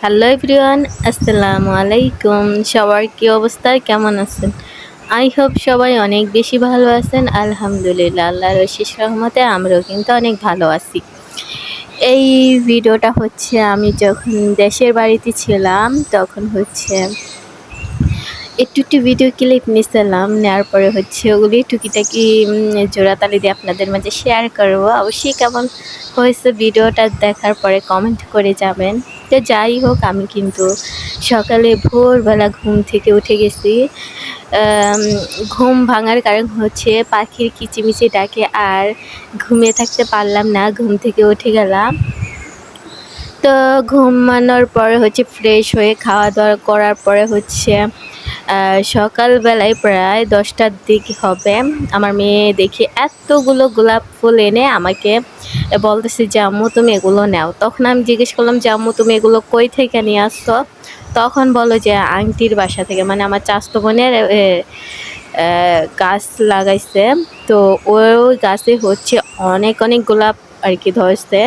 Hello everyone, আসসালামু আলাইকুম। সবার কি অবস্থা, কেমন আছেন? আই হোপ সবাই অনেক বেশি ভালো আছেন। আলহামদুলিল্লাহ, আল্লাহর অশেষ রহমতে আমরাও কিন্তু অনেক ভালো আছি। এই ভিডিওটা হচ্ছে আমি যখন দেশের বাড়িতে ছিলাম তখন হচ্ছে একটু ভিডিও ক্লিপ নিছিলাম। নেওয়ার পরে হচ্ছে ওগুলি টুকিটাকি জোড়াতালি দিয়ে আপনাদের মাঝে শেয়ার করব। অবশ্যই কেমন হয়েছে ভিডিওটা দেখার পরে কমেন্ট করে যাবেন। তো যাই হোক, আমি কিন্তু সকালে ভোরবেলা ঘুম থেকে উঠে গেছি। ঘুম ভাঙার কারণ হচ্ছে পাখির কিচিমিচি ডাকে, আর ঘুমিয়ে থাকতে পারলাম না, ঘুম থেকে উঠে গেলাম। তো ঘুমানোর পরে হচ্ছে ফ্রেশ হয়ে খাওয়া দাওয়া করার পরে হচ্ছে সকালবেলায় প্রায় 10টার দিকে হবে। আমার মেয়ে দেখি এতগুলো গোলাপ ফুল এনে আমাকে বলতেছে যে আম্মু তুমি এগুলো নাও। তখন আমি জিজ্ঞেস করলাম যে আম্মু তুমি এগুলো কই থেকে নিয়ে আসছো? তখন বলো যে আন্টির বাসা থেকে, মানে আমার চাচাতো বোনের গাছ লাগাইছে। তো ওই গাছে হচ্ছে অনেক অনেক গোলাপ আর কি ধরছে।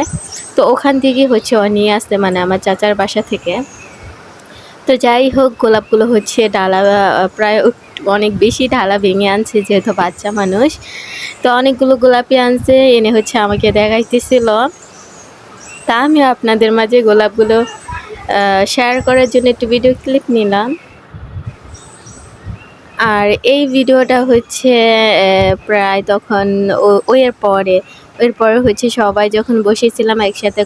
তো ওখান থেকে হচ্ছে ও নিয়ে আসছে, মানে আমার চাচার বাসা থেকে। তো যাই হোক, গোলাপগুলো হচ্ছে ডালা প্রায় অনেক বেশি ডালা ভেঙে আনছে, যেহেতু বাচ্চা মানুষ। তো অনেকগুলো গোলাপই আনছে, এনে হচ্ছে আমাকে দেখাইতেছিল। তা আমি আপনাদের মাঝে গোলাপগুলো শেয়ার করার জন্য একটু ভিডিও ক্লিপ নিলাম। আর এই ভিডিওটা হচ্ছে প্রায় তখন এরপরে হচ্ছে সবাই যখন বসেছিলাম একসাথে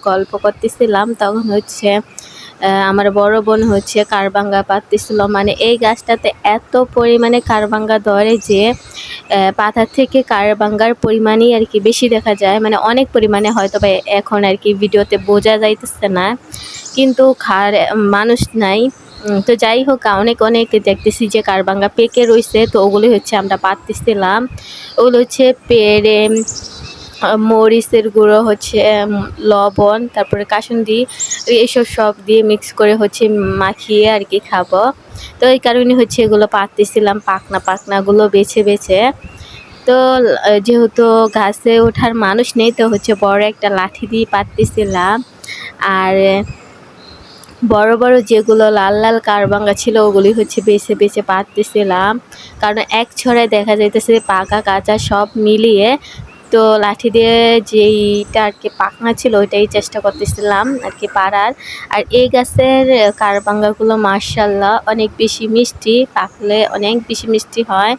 গল্প করতেছিলাম, তখন হচ্ছে আমার বড় বোন হচ্ছে কারবাঙ্গা পাততেছিল। মানে এই গাছটাতে এত পরিমাণে কারবাঙ্গা ধরে যে পাতার থেকে কারবাঙ্গার পরিমাণই আর কি বেশি দেখা যায়, মানে অনেক পরিমাণে, হয়তো বা এখন আর কি ভিডিওতে বোঝা যাইতেছে না, কিন্তু মানুষ নাই। তো যাই হোক, অনেক অনেক দেখতেছি যে কারবাঙ্গা পেকে রয়েছে। তো ওগুলি হচ্ছে আমরা পাততেছিলাম। ওগুলো হচ্ছে পেড়ে মরিচের গুঁড়ো হচ্ছে লবণ, তারপরে কাসুন্দি, এইসব সব দিয়ে মিক্স করে হচ্ছে মাখিয়ে আর কি খাবো। তো এই কারণে হচ্ছে এগুলো পাততেছিলাম, পাকনাগুলো বেছে বেছে। তো যেহেতু গাছে ওঠার মানুষ নেই, তো হচ্ছে বড় একটা লাঠি দিয়ে পাততেছিলাম। আর বড় বড় যেগুলো লাল লাল কারবাঙ্গা ছিল ওগুলি হচ্ছে বেছে বেছে পাততেছিলাম, কারণ এক ছড়ায় দেখা যাইতেছে পাকা কাঁচা সব মিলিয়ে। তো লাঠি দিয়ে যেইটা আর কি পাকনা ছিল ওইটাই চেষ্টা করতেছিলাম আর কি পাড়ার। আর এই গাছের কারবাঙ্গাগুলো মাশাআল্লাহ অনেক বেশি মিষ্টি, পাকলে অনেক বেশি মিষ্টি হয়।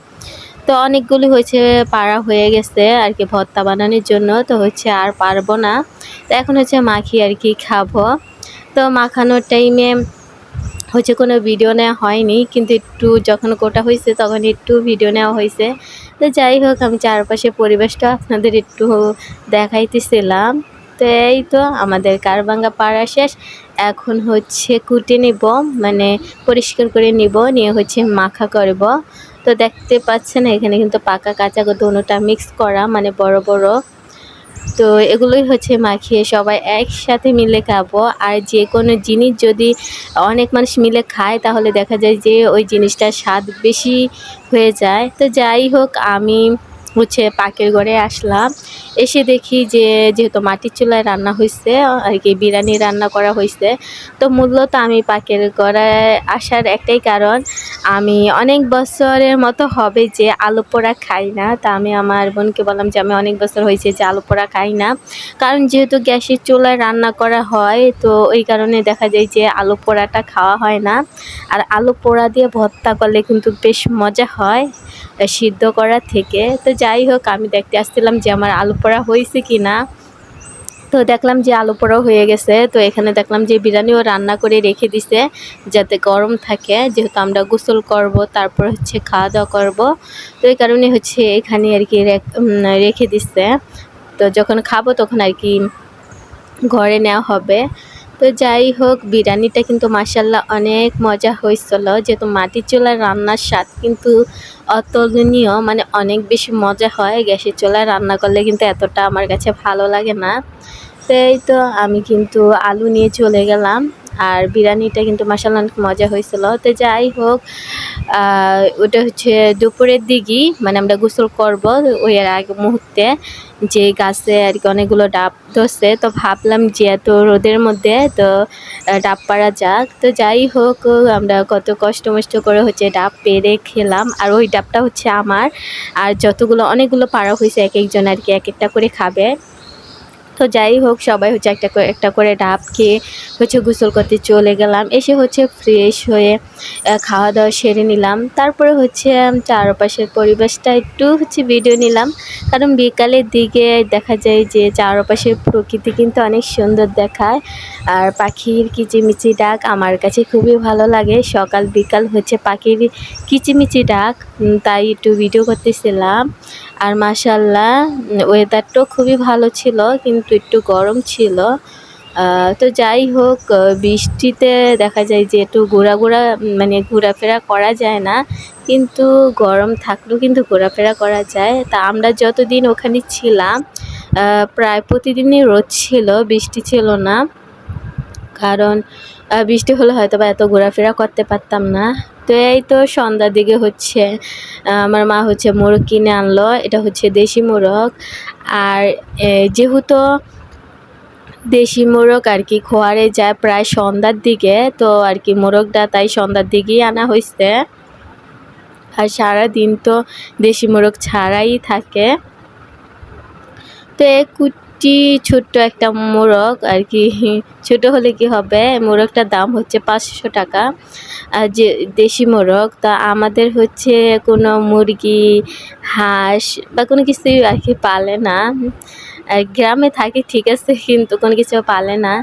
তো অনেকগুলি হয়েছে, পাড়া হয়ে গেছে আর কি ভর্তা বানানোর জন্য। তো হচ্ছে আর পারবো না, তো এখন হচ্ছে মাখি আর কি খাবো। তো মাখানোর টাইমে হচ্ছে কোনো ভিডিও নেওয়া হয়নি, কিন্তু একটু যখন কোটা হয়েছে তখন একটু ভিডিও নেওয়া হয়েছে। তো যাই হোক, আমি চারপাশে পরিবেশটা আপনাদের একটু দেখাইতেছিলাম। তো এই তো আমাদের কারবাঙ্গা পাড়া শেষ। এখন হচ্ছে কুটে নিব, মানে পরিষ্কার করে নিব, নিয়ে হচ্ছে মাখা করব। তো দেখতে পাচ্ছেন এখানে কিন্তু পাকা কাঁচা দোনোটা মিক্স করা, মানে বড় বড়। তো এগুলোই হচ্ছে মাখিয়ে সবাই একসাথে মিলে খাবো। আর যে কোনো জিনিস যদি অনেক মানুষ মিলে খায় তাহলে দেখা যায় যে ওই জিনিসটার স্বাদ বেশি হয়ে যায়। তো যাই হোক, আমি হচ্ছে পাকের ঘরে আসলাম। এসে দেখি যে যেহেতু মাটির চুলায় রান্না হয়েছে আর কি, বিরিয়ানি রান্না করা হয়েছে। তো মূলত আমি পাকের ঘরে আসার একটাই কারণ, আমি অনেক বছরের মতো হবে যে আলু পোড়া খাই না। তা আমি আমার বোনকে বললাম যে আমি অনেক বছর হয়েছে যে আলু পোড়া খাই না, কারণ যেহেতু গ্যাসের চুলায় রান্না করা হয়, তো ওই কারণে দেখা যায় যে আলু পোড়াটা খাওয়া হয় না। আর আলু পোড়া দিয়ে ভর্তা করলে কিন্তু বেশ মজা হয় সিদ্ধ করার থেকে। তো যাই হোক, আমি দেখতে আসছিলাম যে আমার আলু পোড়া হয়েছে কি না। তো দেখলাম যে আলু পোড়াও হয়ে গেছে। তো এখানে দেখলাম যে বিরিয়ানিও রান্না করে রেখে দিছে যাতে গরম থাকে, যেহেতু আমরা গোসল করব তারপর হচ্ছে খাওয়া দাওয়া করব। তো এই কারণে হচ্ছে এখানে আর কি রেখে দিছে। তো যখন খাবো তখন আর কি ঘরে নেওয়া হবে। তো যাই হোক, বিরিয়ানিটা কিন্তু মাশাআল্লাহ অনেক মজা হয়েছিল, যেহেতু মাটির চুলার রান্নার স্বাদ কিন্তু অতুলনীয়, মানে অনেক বেশি মজা হয়। গ্যাসের চুলায় রান্না করলে কিন্তু এতটা আমার কাছে ভালো লাগে না। তো এই তো আমি কিন্তু আলু নিয়ে চলে গেলাম। আর বিরিয়ানিটা কিন্তু মাশাআল্লাহ অনেক মজা হয়েছিল। তো যাই হোক ওটা হচ্ছে দুপুরের দিকেই, মানে আমরা গোসল করব ওই এর আগে মুহূর্তে যে গাছে আর কি অনেকগুলো ডাব ধরছে, তো ভাবলাম যে এত রোদের মধ্যে তো ডাব পাড়া যাক। তো যাই হোক আমরা কত কষ্ট মষ্ট করে হচ্ছে ডাব পেড়ে খেলাম, আর ওই ডাবটা হচ্ছে আমার, আর যতগুলো অনেকগুলো পাড়া হয়েছে এক একজন আর কি এক একটা করে খাবে। তো যাই হোক সবাই হচ্ছে একটা করে ডাব খেয়ে হচ্ছে গোসল করতে চলে গেলাম। এসে হচ্ছে ফ্রেশ হয়ে খাওয়া দাওয়া সেরে নিলাম। তারপরে হচ্ছে চারপাশের পরিবেশটা একটু হচ্ছে ভিডিও নিলাম, কারণ বিকালের দিকে দেখা যায় যে চারপাশের প্রকৃতি কিন্তু অনেক সুন্দর দেখায়, আর পাখির কিচিমিচি ডাক আমার কাছে খুবই ভালো লাগে। সকাল বিকাল হচ্ছে পাখির কিচিমিচি ডাক, তাই একটু ভিডিও করতেছিলাম। আর মাশাআল্লাহ ওয়েদারটাও খুবই ভালো ছিল, কিন্তু একটু গরম ছিল। তো যাই হোক বৃষ্টিতে দেখা যায় যে একটু মানে ঘোরাফেরা করা যায় না, কিন্তু গরম থাকলেও কিন্তু ঘোরাফেরা করা যায়। তা আমরা যতদিন ওখানে ছিলাম প্রায় প্রতিদিনই রোদ ছিল, বৃষ্টি ছিল না। কারণ বৃষ্টি হলে হয়তো বা এত ঘোরাফেরা করতে পারতাম না। তো এই তো সন্ধ্যার দিকে হচ্ছে আমার মা হচ্ছে মোরগ কিনে আনলো, এটা হচ্ছে দেশি মোরগ। আর যেহেতু দেশি মোরগ আর কি খোয়ারে যায় প্রায় সন্ধ্যার দিকে, তো আর কি মোরগটা তাই সন্ধ্যার দিকেই আনা হয়েছে। আর সারাদিন তো দেশি মোরগ ছাড়াই থাকে। তো কুটি ছোট্ট একটা মোরগ আর কি, ছোট হলে কি হবে, মোরগটার দাম হচ্ছে 500 টাকা। আর যে দেশি মোরগ, তা আমাদের হচ্ছে কোনো মুরগি হাঁস বা কোনো কিছুই আর কি পালে না। গ্রামে থাকি ঠিক আছে, কিন্তু কোনো কিছু পালে না,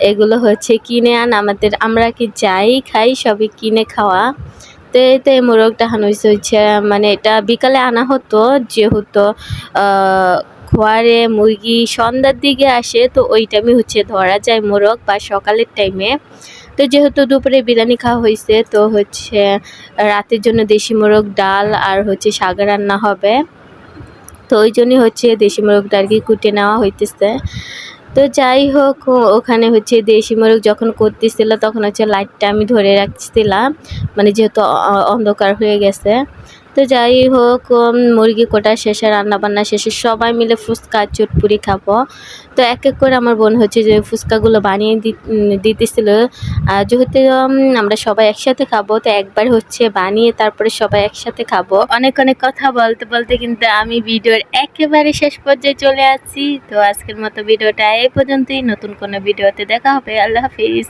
এগুলো হচ্ছে কিনে আমাদের, আমরা কি যাই খাই সবই কিনে খাওয়া। তো এই তো এই মোরগটা হচ্ছে মানে এটা বিকালে আনা হতো, যেহেতু খোয়ারে মুরগি সন্ধ্যার দিকে আসে, তো ওই টাইমে হচ্ছে ধরা যায় মোরগ বা সকালের টাইমে। তো যেহেতু দুপুরে বিরিয়ানি খাওয়া হয়েছে, তো হচ্ছে রাতের জন্য দেশি মোরগ ডাল আর হচ্ছে শাক রান্না হবে। তো ওই জন্যই হচ্ছে দেশি মোরগটা আর কি কুটে নেওয়া হইতেছে। তো যাই হোক ওখানে হচ্ছে দেশি মোরগ যখন করতেছিল তখন হচ্ছে লাইটটা আমি ধরে রাখছিলাম, মানে যেহেতু অন্ধকার হয়ে গেছে। তো যাই হোক মুরগি কোটা শেষে রান্নাবান্না শেষে সবাই মিলে ফুচকা চটপুরি খাবো। তো এক এক করে আমার বোন হচ্ছে যে ফুচকাগুলো বানিয়ে দিতেছিল। যেহেতু আমরা সবাই একসাথে খাবো, তো একবার হচ্ছে বানিয়ে তারপরে সবাই একসাথে খাবো। অনেক অনেক কথা বলতে বলতে কিন্তু আমি ভিডিওর একেবারে শেষ পর্যায়ে চলে আসছি। তো আজকের মতো ভিডিওটা এই পর্যন্তই, নতুন কোনো ভিডিওতে দেখা হবে। আল্লাহ হাফিজ।